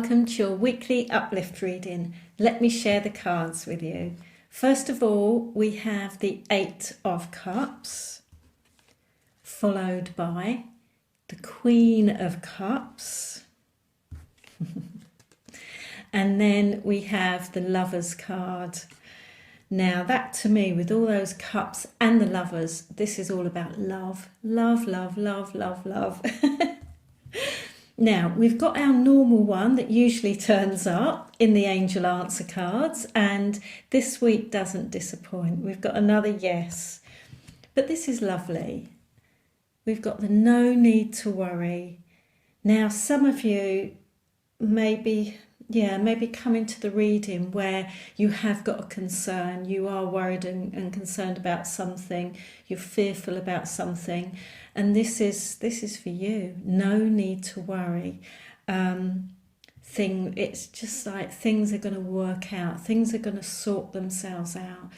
welcome to your weekly uplift reading. Let me share the cards with you. First of all, we have the Eight of Cups, followed by the Queen of Cups, and then we have the Lovers card. Now that to me, with all those cups and the lovers, this is all about love. Love, love, love, love, love. Now, we've got our normal one that usually turns up in the angel answer cards, and this week doesn't disappoint. We've got another yes, but this is lovely. We've got the no need to worry. Now, some of you maybe come into the reading where you have got a concern, you are worried and concerned about something, you're fearful about something, and this is for you. No need to worry. It's just like things are going to work out, things are going to sort themselves out.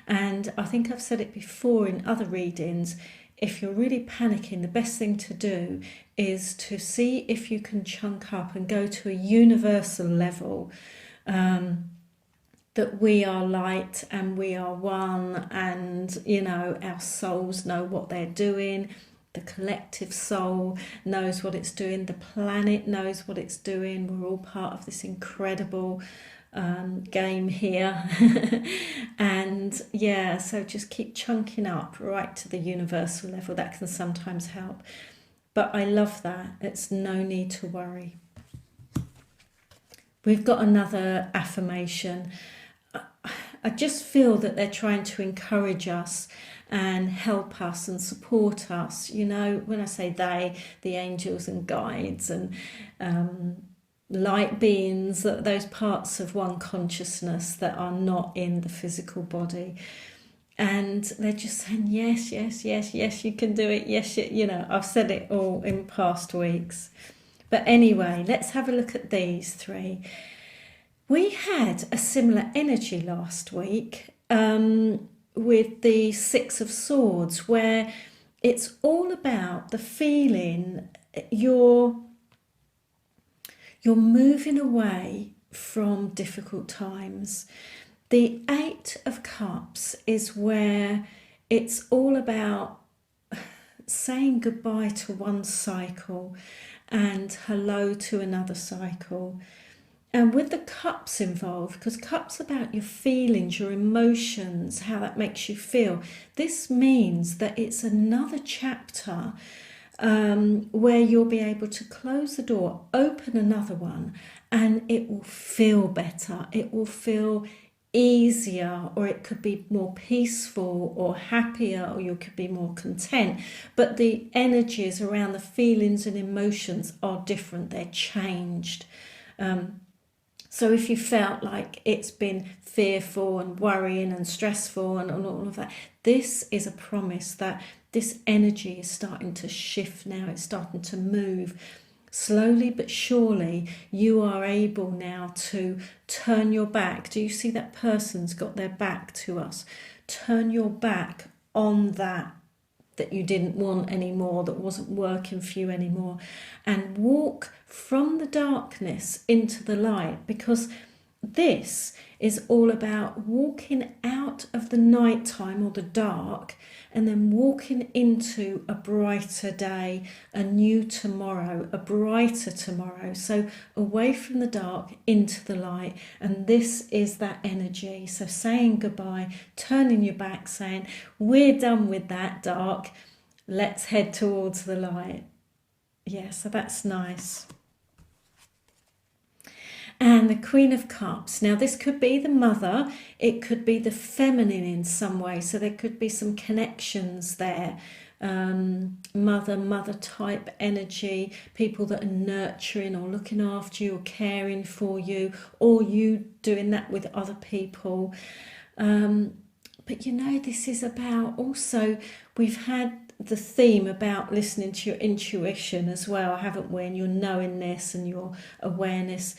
And I think I've said it before in other readings, if you're really panicking, the best thing to do is to see if you can chunk up and go to a universal level, that we are light and we are one, and our souls know what they're doing. The collective soul knows what it's doing. The planet knows what it's doing. We're all part of this incredible game here. And so just keep chunking up right to the universal level. That can sometimes help. But I love that. It's no need to worry. We've got another affirmation. I just feel that they're trying to encourage us and help us and support us. When I say they, the angels and guides and light beings, those parts of one consciousness that are not in the physical body. And they're just saying, yes, yes, yes, yes, you can do it. Yes, I've said it all in past weeks. But anyway, let's have a look at these three. We had a similar energy last week with the Six of Swords, where it's all about the feeling you're moving away from difficult times. The Eight of Cups is where it's all about saying goodbye to one cycle and hello to another cycle. And with the cups involved, because cups about your feelings, your emotions, how that makes you feel, this means that it's another chapter where you'll be able to close the door, open another one, and it will feel better. It will feel easier, or it could be more peaceful or happier, or you could be more content. But the energies around the feelings and emotions are different. They're changed. So if you felt like it's been fearful and worrying and stressful and all of that, this is a promise that this energy is starting to shift now. It's starting to move. Slowly but surely, you are able now to turn your back. Do you see that person's got their back to us? Turn your back on that you didn't want anymore, that wasn't working for you anymore, and walk from the darkness into the light, because this is all about walking out of the nighttime or the dark and then walking into a brighter day, a new tomorrow, a brighter tomorrow. So away from the dark into the light, and this is that energy. So saying goodbye, turning your back, saying we're done with that dark, let's head towards the light. Yeah, so that's nice. And the Queen of Cups. Now this could be the mother, it could be the feminine in some way, so there could be some connections there. Mother type energy, people that are nurturing or looking after you or caring for you, or you doing that with other people. But this is about also, we've had the theme about listening to your intuition as well, haven't we? And your knowingness and your awareness.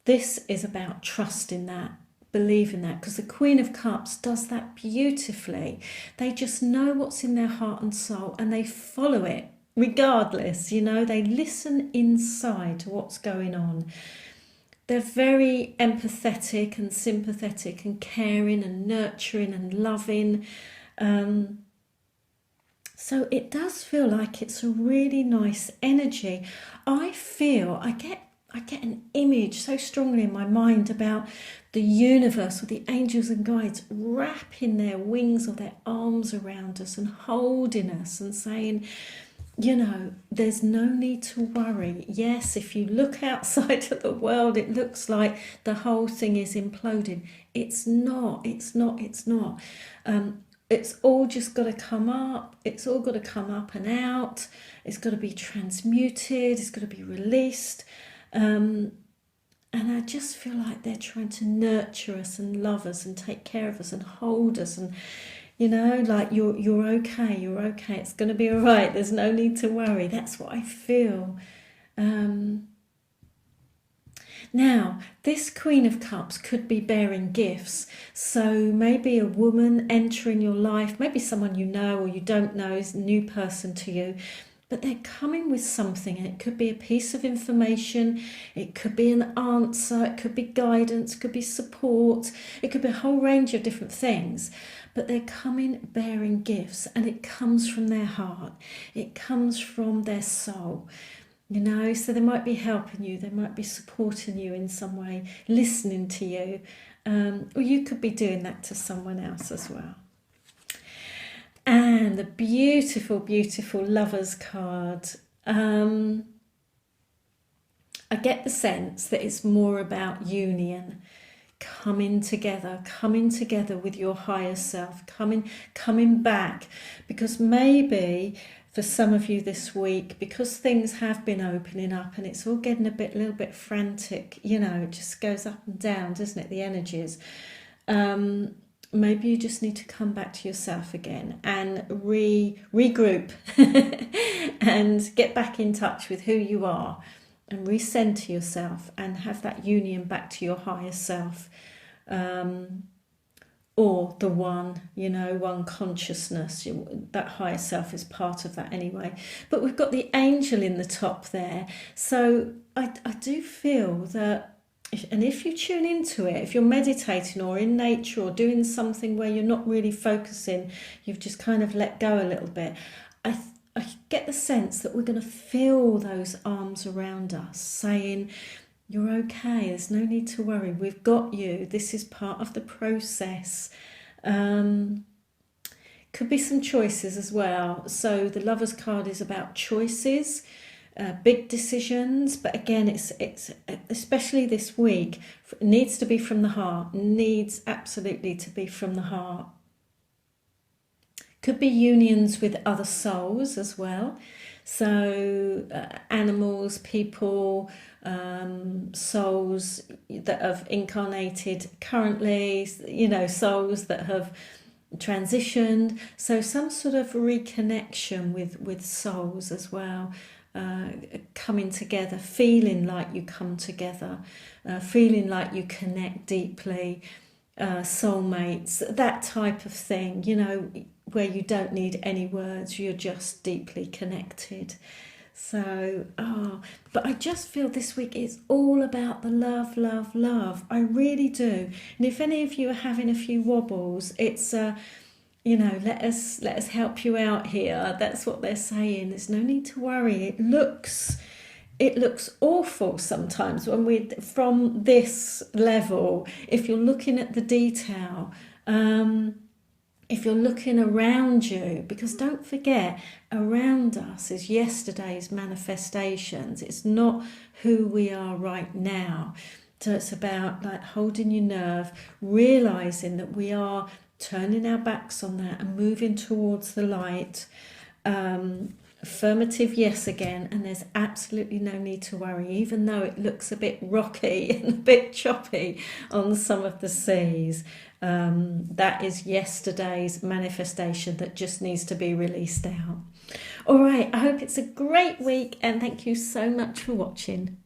This is about trusting that, believing that, because the Queen of Cups does that beautifully. They just know what's in their heart and soul and they follow it regardless. They listen inside to what's going on. they're very empathetic and sympathetic and caring and nurturing and loving. So it does feel like it's a really nice energy. I get an image so strongly in my mind about the universe, with the angels and guides wrapping their wings or their arms around us and holding us and saying, there's no need to worry. Yes, if you look outside at the world, it looks like the whole thing is imploding. It's not. It's all just got to come up. It's all got to come up and out. It's got to be transmuted. It's got to be released. And I just feel like they're trying to nurture us and love us and take care of us and hold us and, like you're okay. It's going to be all right. There's no need to worry. That's what I feel. Now, this Queen of Cups could be bearing gifts. So maybe a woman entering your life, maybe someone you know or you don't know is a new person to you, but they're coming with something. And it could be a piece of information, it could be an answer, it could be guidance, it could be support, it could be a whole range of different things. But they're coming bearing gifts, and it comes from their heart, it comes from their soul. So they might be helping you, they might be supporting you in some way, listening to you, or you could be doing that to someone else as well. And the beautiful, beautiful Lovers card. I get the sense that it's more about union, coming together with your higher self, coming back, because maybe for some of you this week, because things have been opening up and it's all getting a little bit frantic, it just goes up and down, doesn't it, the energies. Maybe you just need to come back to yourself again and regroup and get back in touch with who you are and recenter yourself and have that union back to your higher self. Or the one consciousness, that higher self is part of that anyway. But we've got the angel in the top there. So I do feel that, if you tune into it, if you're meditating or in nature or doing something where you're not really focusing, you've just kind of let go a little bit, I get the sense that we're going to feel those arms around us saying, you're okay, there's no need to worry, we've got you, this is part of the process. Could be some choices as well. So the Lovers card is about choices, big decisions, but again, it's especially this week, it needs to be from the heart, needs absolutely to be from the heart. Could be unions with other souls as well. So animals, people, souls that have incarnated currently, souls that have transitioned. So some sort of reconnection with souls as well, coming together, feeling like you come together, feeling like you connect deeply, soulmates, that type of thing, where you don't need any words, you're just deeply connected. So, but I just feel this week is all about the love, love, love. I really do. And if any of you are having a few wobbles, it's, let us help you out here. That's what they're saying. There's no need to worry. It looks awful sometimes when from this level, if you're looking at the detail, if you're looking around you, because don't forget, around us is yesterday's manifestations. It's not who we are right now. So it's about like holding your nerve, realizing that we are turning our backs on that and moving towards the light. Affirmative yes again, and there's absolutely no need to worry, even though it looks a bit rocky and a bit choppy on some of the seas. That is yesterday's manifestation that just needs to be released out. All right, I hope it's a great week, and thank you so much for watching.